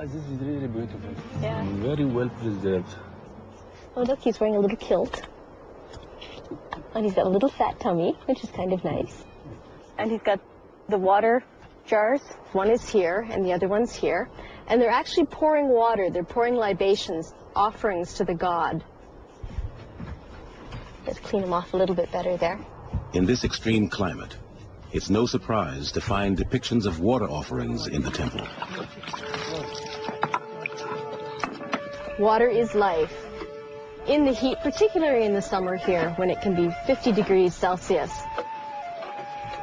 This is really beautiful. Yeah. Very well preserved. Oh, look, he's wearing a little kilt. And he's got a little fat tummy, which is kind of nice. And he's got the water jars. One is here, and the other one's here. And they're actually pouring water. They're pouring libations, offerings to the god. Let's clean them off a little bit better there. In this extreme climate, it's no surprise to find depictions of water offerings in the temple. Water is life. In the heat, particularly in the summer here, when it can be 50 degrees Celsius,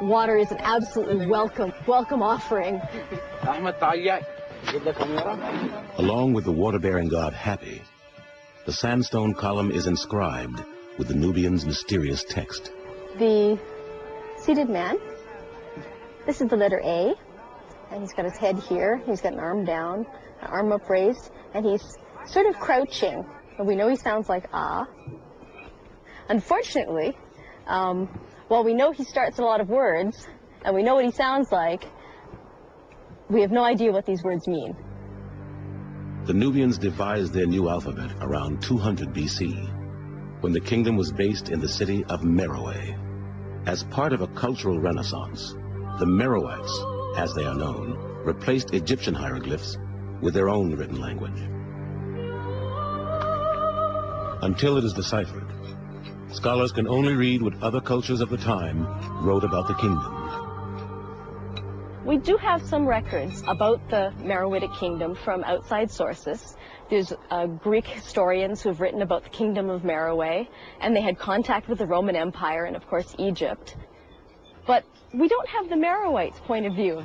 water is an absolutely welcome offering. Along with the water-bearing god Happy, the sandstone column is inscribed with the Nubians' mysterious text. The seated man, this is the letter A, and he's got his head here, he's got an arm down, an arm upraised, and he's sort of crouching. And we know he sounds like ah. Unfortunately, while we know he starts a lot of words, and we know what he sounds like, we have no idea what these words mean. The Nubians devised their new alphabet around 200 BC, when the kingdom was based in the city of Meroe. As part of a cultural renaissance, the Meroites, as they are known, replaced Egyptian hieroglyphs with their own written language. Until it is deciphered, scholars can only read what other cultures of the time wrote about the kingdom. We do have some records about the Meroitic kingdom from outside sources. There's Greek historians who have written about the kingdom of Meroe, and they had contact with the Roman Empire and, of course, Egypt. But we don't have the Meroites' point of view.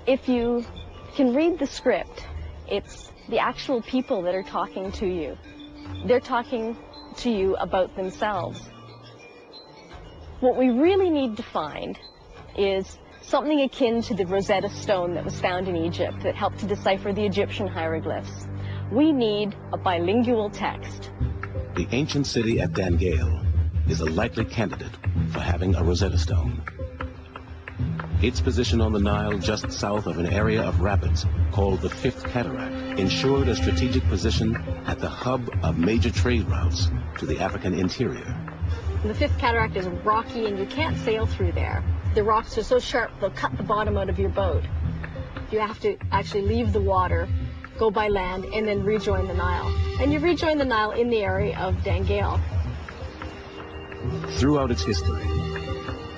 If you can read the script, it's the actual people that are talking to you. They're talking to you about themselves. What we really need to find is something akin to the Rosetta Stone that was found in Egypt that helped to decipher the Egyptian hieroglyphs. We need a bilingual text. The ancient city at Dangale is a likely candidate for having a Rosetta Stone. Its position on the Nile just south of an area of rapids called the Fifth Cataract ensured a strategic position at the hub of major trade routes to the African interior. The Fifth Cataract is rocky and you can't sail through there. The rocks are so sharp they'll cut the bottom out of your boat. You have to actually leave the water, go by land, and then rejoin the Nile. And you rejoin the Nile in the area of Dangale. Throughout its history,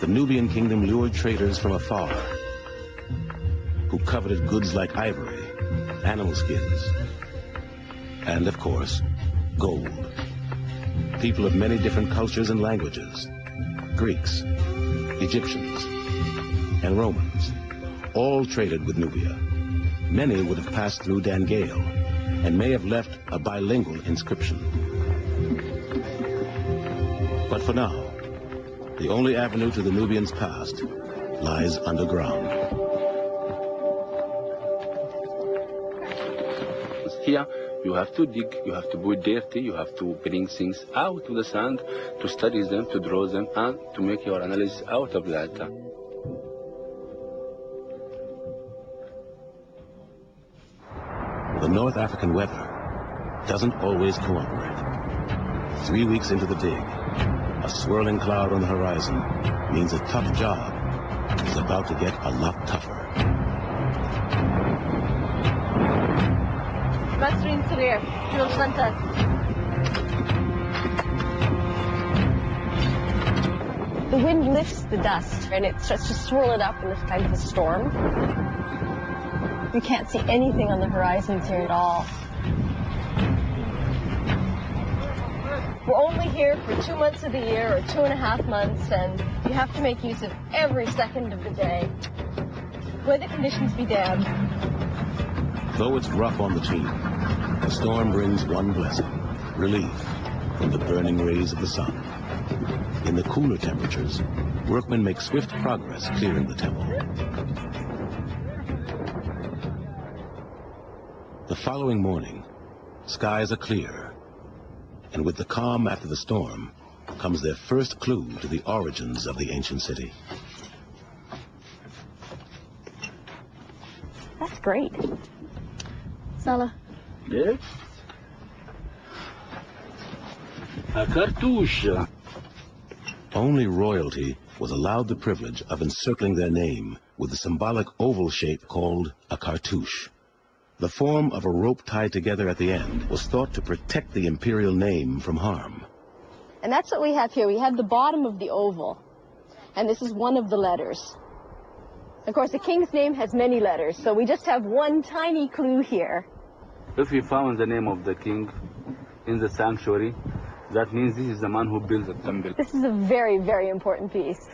the Nubian kingdom lured traders from afar who coveted goods like ivory, animal skins, and, of course, gold. People of many different cultures and languages, Greeks, Egyptians, and Romans, all traded with Nubia. Many would have passed through Dangale and may have left a bilingual inscription. But for now, the only avenue to the Nubians' past lies underground. Here, you have to dig, you have to be dirty, you have to bring things out of the sand, to study them, to draw them, and to make your analysis out of that. The North African weather doesn't always cooperate. 3 weeks into the dig, a swirling cloud on the horizon means a tough job is about to get a lot tougher. The wind lifts the dust and it starts to swirl it up in this kind of a storm. You can't see anything on the horizons here at all. We're only here for 2 months of the year, or 2.5 months, and you have to make use of every second of the day. Weather conditions be damned. Though it's rough on the team, the storm brings one blessing, relief from the burning rays of the sun. In the cooler temperatures, workmen make swift progress clearing the temple. The following morning, skies are clear. And with the calm after the storm comes their first clue to the origins of the ancient city. That's great. Salah. Yes. A cartouche. Only royalty was allowed the privilege of encircling their name with the symbolic oval shape called a cartouche. The form of a rope tied together at the end was thought to protect the imperial name from harm. And that's what we have here. We have the bottom of the oval, and this is one of the letters. Of course, the king's name has many letters, so we just have one tiny clue here. If we found the name of the king in the sanctuary, that means this is the man who built the temple. This is a very, very important piece.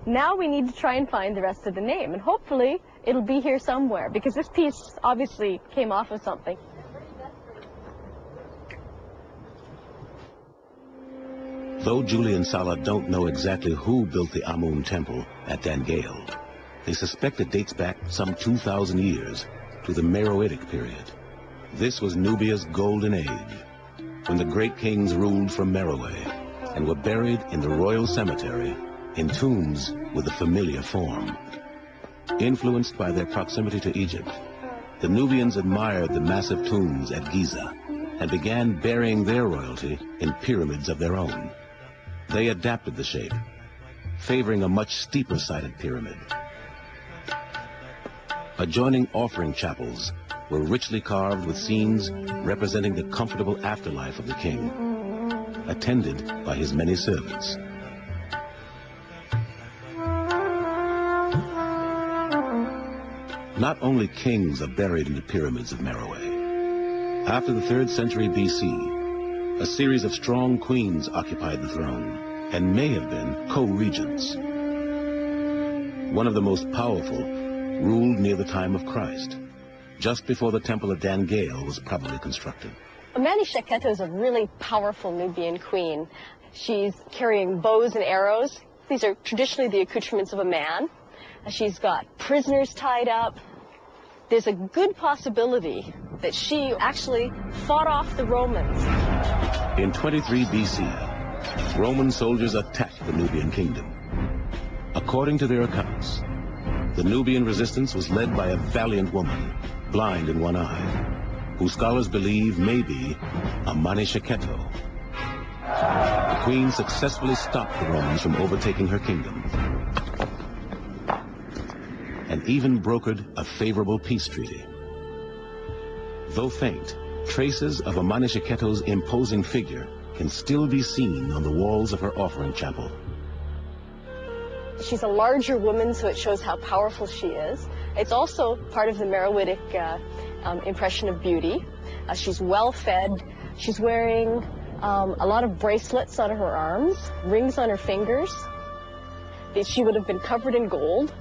Now we need to try and find the rest of the name, and hopefully it'll be here somewhere, because this piece obviously came off of something. Though Julie and Salah don't know exactly who built the Amun temple at Dangail, they suspect it dates back some 2,000 years to the Meroitic period. This was Nubia's golden age, when the great kings ruled from Meroe and were buried in the royal cemetery in tombs with a familiar form. Influenced by their proximity to Egypt, the Nubians admired the massive tombs at Giza and began burying their royalty in pyramids of their own. They adapted the shape, favoring a much steeper-sided pyramid. Adjoining offering chapels were richly carved with scenes representing the comfortable afterlife of the king, attended by his many servants. Not only kings are buried in the pyramids of Meroe. After the 3rd century BC, a series of strong queens occupied the throne and may have been co-regents. One of the most powerful ruled near the time of Christ, just before the temple at Dangail was probably constructed. Mani Sheketo is a really powerful Nubian queen. She's carrying bows and arrows. These are traditionally the accoutrements of a man. She's got prisoners tied up. There's a good possibility that she actually fought off the Romans. In 23 BC, Roman soldiers attacked the Nubian kingdom. According to their accounts, the Nubian resistance was led by a valiant woman, blind in one eye, who scholars believe may be a Mani Sheketo. The queen successfully stopped the Romans from overtaking her kingdom, and even brokered a favorable peace treaty. Though faint, traces of a Mani Sheketo's imposing figure can still be seen on the walls of her offering chapel. She's a larger woman, so it shows how powerful she is. It's also part of the Meroitic impression of beauty. She's well-fed. She's wearing a lot of bracelets on her arms, rings on her fingers. She would have been covered in gold.